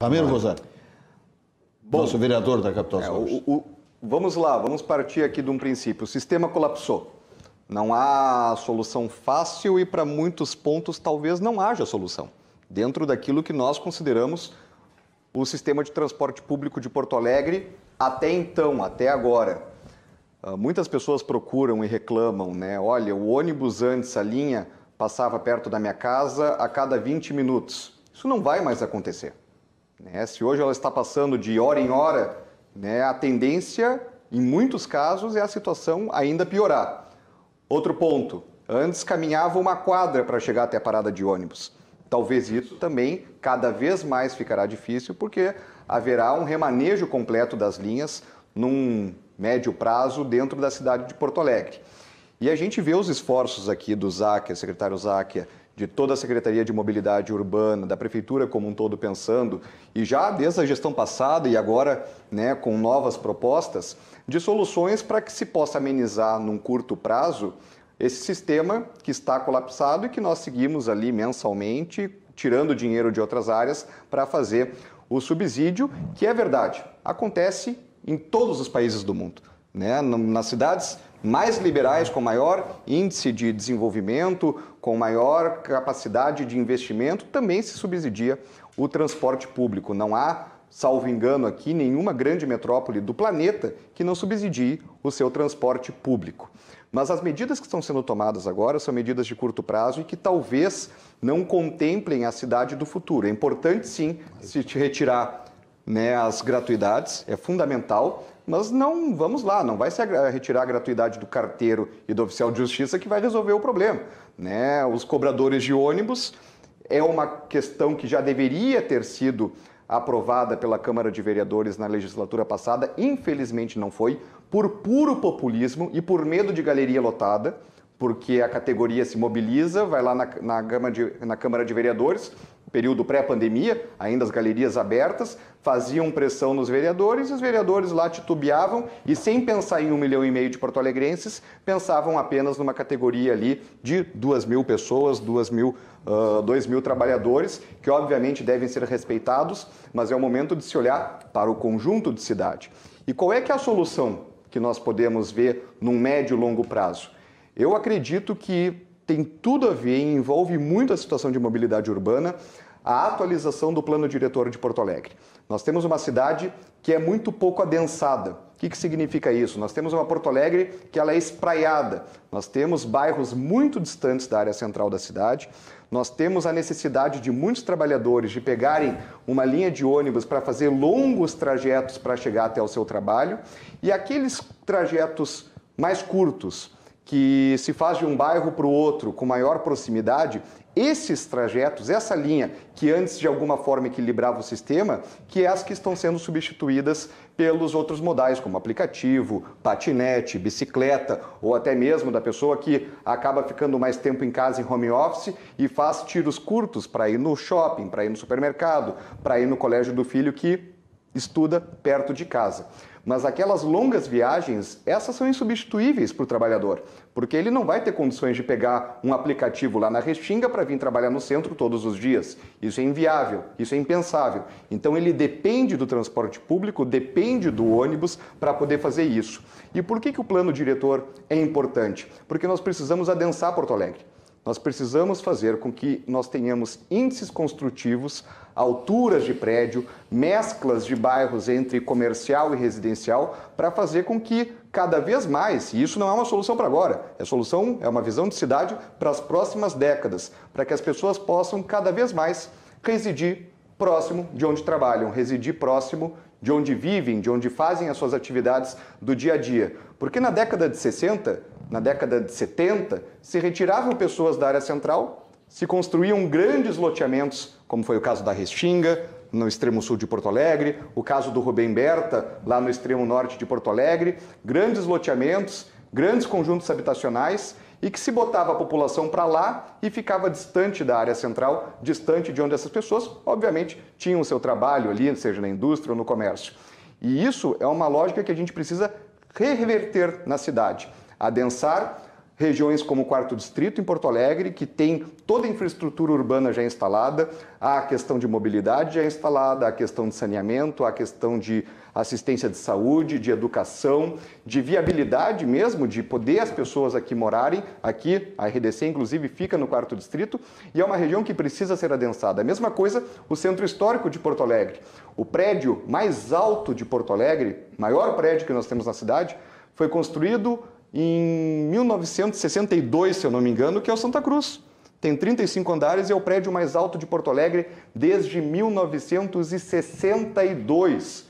Ramiro Rosado, nosso vereador da capital sul. Vamos lá, vamos partir aqui de um princípio. O sistema colapsou. Não há solução fácil e para muitos pontos talvez não haja solução. Dentro daquilo que nós consideramos o sistema de transporte público de Porto Alegre até então, até agora. Muitas pessoas procuram e reclamam, né? Olha, o ônibus antes, a linha, passava perto da minha casa a cada 20 minutos. Isso não vai mais acontecer. Né? Se hoje ela está passando de hora em hora, né, a tendência, em muitos casos, é a situação ainda piorar. Outro ponto, antes caminhava uma quadra para chegar até a parada de ônibus. Talvez isso também cada vez mais ficará difícil, porque haverá um remanejo completo das linhas num médio prazo dentro da cidade de Porto Alegre. E a gente vê os esforços aqui do Záquia, secretário Záquia, de toda a Secretaria de Mobilidade Urbana, da Prefeitura como um todo pensando, e já desde a gestão passada e agora, né, com novas propostas, de soluções para que se possa amenizar num curto prazo esse sistema que está colapsado e que nós seguimos ali mensalmente, tirando dinheiro de outras áreas para fazer o subsídio, que é verdade, acontece em todos os países do mundo, né? Nas cidades mais liberais, com maior índice de desenvolvimento, com maior capacidade de investimento, também se subsidia o transporte público. Não há, salvo engano aqui, nenhuma grande metrópole do planeta que não subsidie o seu transporte público. Mas as medidas que estão sendo tomadas agora são medidas de curto prazo e que talvez não contemplem a cidade do futuro. É importante, sim, se retirar, né, as gratuidades, é fundamental, mas não, vamos lá, não vai ser retirar a gratuidade do carteiro e do oficial de justiça que vai resolver o problema, né? Os cobradores de ônibus é uma questão que já deveria ter sido aprovada pela Câmara de Vereadores na legislatura passada, infelizmente não foi, por puro populismo e por medo de galeria lotada, porque a categoria se mobiliza, vai lá na Câmara de Vereadores, período pré-pandemia, ainda as galerias abertas, faziam pressão nos vereadores e os vereadores lá titubeavam e, sem pensar em 1,5 milhão de porto-alegrenses, pensavam apenas numa categoria ali de 2.000 pessoas, 2.000 trabalhadores, que obviamente devem ser respeitados, mas é o momento de se olhar para o conjunto de cidade. E qual é que é a solução que nós podemos ver num médio e longo prazo? Eu acredito que tem tudo a ver e envolve muito a situação de mobilidade urbana, a atualização do plano diretor de Porto Alegre. Nós temos uma cidade que é muito pouco adensada. O que significa isso? Nós temos uma Porto Alegre que ela é espraiada. Nós temos bairros muito distantes da área central da cidade. Nós temos a necessidade de muitos trabalhadores de pegarem uma linha de ônibus para fazer longos trajetos para chegar até o seu trabalho. E aqueles trajetos mais curtos, que se faz de um bairro para o outro com maior proximidade, esses trajetos, essa linha que antes de alguma forma equilibrava o sistema, que é as que estão sendo substituídas pelos outros modais, como aplicativo, patinete, bicicleta, ou até mesmo da pessoa que acaba ficando mais tempo em casa em home office e faz tiros curtos para ir no shopping, para ir no supermercado, para ir no colégio do filho que estuda perto de casa. Mas aquelas longas viagens, essas são insubstituíveis para o trabalhador, porque ele não vai ter condições de pegar um aplicativo lá na Restinga para vir trabalhar no centro todos os dias. Isso é inviável, isso é impensável. Então ele depende do transporte público, depende do ônibus para poder fazer isso. E por que o plano diretor é importante? Porque nós precisamos adensar Porto Alegre. Nós precisamos fazer com que nós tenhamos índices construtivos, alturas de prédio, mesclas de bairros entre comercial e residencial, para fazer com que cada vez mais, e isso não é uma solução para agora, é uma visão de cidade para as próximas décadas, para que as pessoas possam cada vez mais residir próximo de onde trabalham, residir próximo de onde vivem, de onde fazem as suas atividades do dia a dia. Porque na década de 60, na década de 70, se retiravam pessoas da área central, se construíam grandes loteamentos, como foi o caso da Restinga, no extremo sul de Porto Alegre, o caso do Rubem Berta, lá no extremo norte de Porto Alegre, grandes loteamentos, grandes conjuntos habitacionais, e que se botava a população para lá e ficava distante da área central, distante de onde essas pessoas, obviamente, tinham o seu trabalho ali, seja na indústria ou no comércio. E isso é uma lógica que a gente precisa reverter na cidade. Adensar, regiões como o Quarto Distrito, em Porto Alegre, que tem toda a infraestrutura urbana já instalada, a questão de mobilidade já instalada, a questão de saneamento, a questão de assistência de saúde, de educação, de viabilidade mesmo, de poder as pessoas aqui morarem. Aqui, a RDC, inclusive, fica no Quarto Distrito e é uma região que precisa ser adensada. A mesma coisa o Centro Histórico de Porto Alegre. O prédio mais alto de Porto Alegre, maior prédio que nós temos na cidade, foi construído em 1962, se eu não me engano, que é o Santa Cruz. Tem 35 andares e é o prédio mais alto de Porto Alegre desde 1962.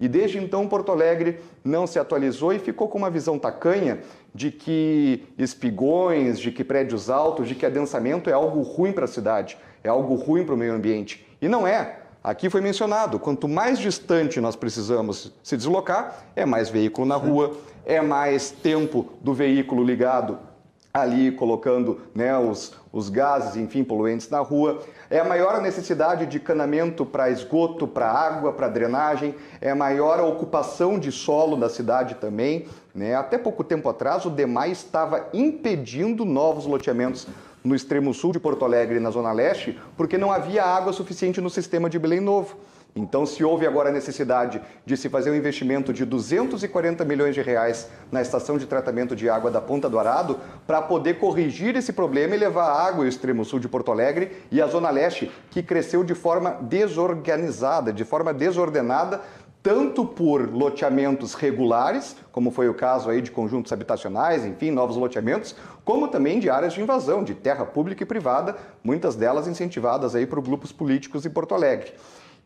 E desde então Porto Alegre não se atualizou e ficou com uma visão tacanha de que espigões, de que prédios altos, de que adensamento é algo ruim para a cidade, é algo ruim para o meio ambiente. E não é. Aqui foi mencionado, quanto mais distante nós precisamos se deslocar, é mais veículo na rua, é mais tempo do veículo ligado ali, colocando, né, os gases, enfim, poluentes na rua. É maior a necessidade de canamento para esgoto, para água, para drenagem, é maior a ocupação de solo da cidade também, né? Até pouco tempo atrás, o DEMAI estava impedindo novos loteamentos no extremo sul de Porto Alegre e na Zona Leste, porque não havia água suficiente no sistema de Belém Novo. Então, se houve agora a necessidade de se fazer um investimento de 240 milhões de reais na estação de tratamento de água da Ponta do Arado, para poder corrigir esse problema e levar água ao extremo sul de Porto Alegre e a Zona Leste, que cresceu de forma desorganizada, de forma desordenada, tanto por loteamentos regulares, como foi o caso aí de conjuntos habitacionais, enfim, novos loteamentos, como também de áreas de invasão, de terra pública e privada, muitas delas incentivadas aí por grupos políticos em Porto Alegre.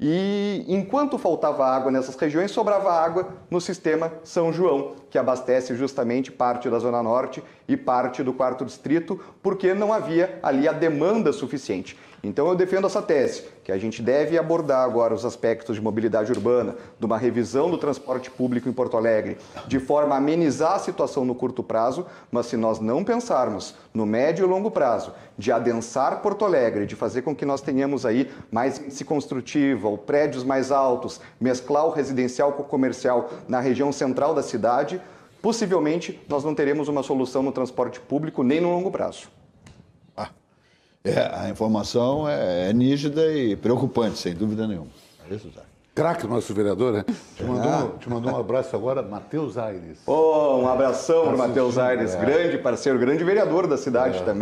E enquanto faltava água nessas regiões, sobrava água no sistema São João, que abastece justamente parte da Zona Norte e parte do Quarto Distrito, porque não havia ali a demanda suficiente. Então eu defendo essa tese, que a gente deve abordar agora os aspectos de mobilidade urbana, de uma revisão do transporte público em Porto Alegre, de forma a amenizar a situação no curto prazo, mas se nós não pensarmos no médio e longo prazo, de adensar Porto Alegre, de fazer com que nós tenhamos aí mais índice construtivo, ou prédios mais altos, mesclar o residencial com o comercial na região central da cidade, possivelmente nós não teremos uma solução no transporte público nem no longo prazo. A informação é nítida e preocupante, sem dúvida nenhuma. É isso, Zé. Craque, nosso vereador, né? Te mandou um abraço agora, Matheus Aires. Um abração para o Matheus Aires, grande parceiro, grande vereador da cidade também.